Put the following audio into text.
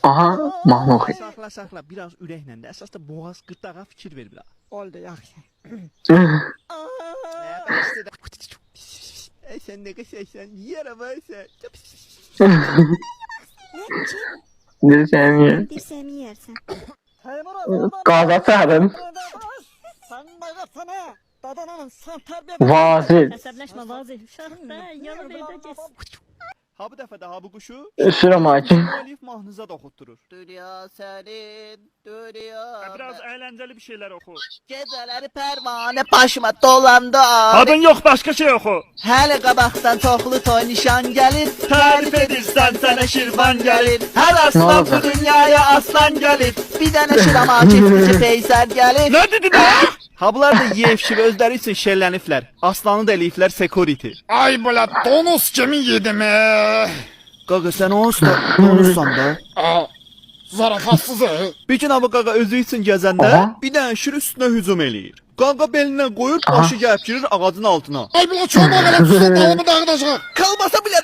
Aha, mahnı oxuyur. Saxla, saxla, biraz ürəklə də. Əsas da boğaz qırtağa fikir ver biraz. Oldu yaxşı. Ey sən nə qəşəksən, yiyərəm ay sən. Dirsəyimi yer. Dirsəyimi yersən. Qaza çağırın. Sen bagasana. Dadananın sen terbiye Vazir. Əsəbləşmə Vazih. Uşaqdır da, yanı verdə getsin. Ha bu dəfə də ha bu quşu Şirin hakim. Alif mahnıza da oxutdurur. Dünya senin, dünya. Biraz əyləncəli bir şeylər oxu. Geceleri pervane başıma dolandı. Adın yox, başqa şey oxu. Hele qabaqdan çoxlu toy nişan gelir. Tərif edirsən sənə şirvan gəlir. Her Ne aslan bu olacak? dünyaya aslan gelir. Bir tane şirama çiftçi peyser gelir. Nə dedin ha? Ha bunlar da Yevşi və özləri üçün şerləniblər. Aslanı da eləyiblər security. Ay bala donuz kimi yedim Qaqa sən onsuz donursan da. Zarafatsız Bir gün abi qaqa özü üçün gəzəndə Aha. bir dənə şir üstünə hücum eləyir. Qaqa belindən qoyur, Aha. başı gəlib girir ağacın altına. Ay bala çoğma qala tutsun dalımı dağıdacaq. Kalmasa bile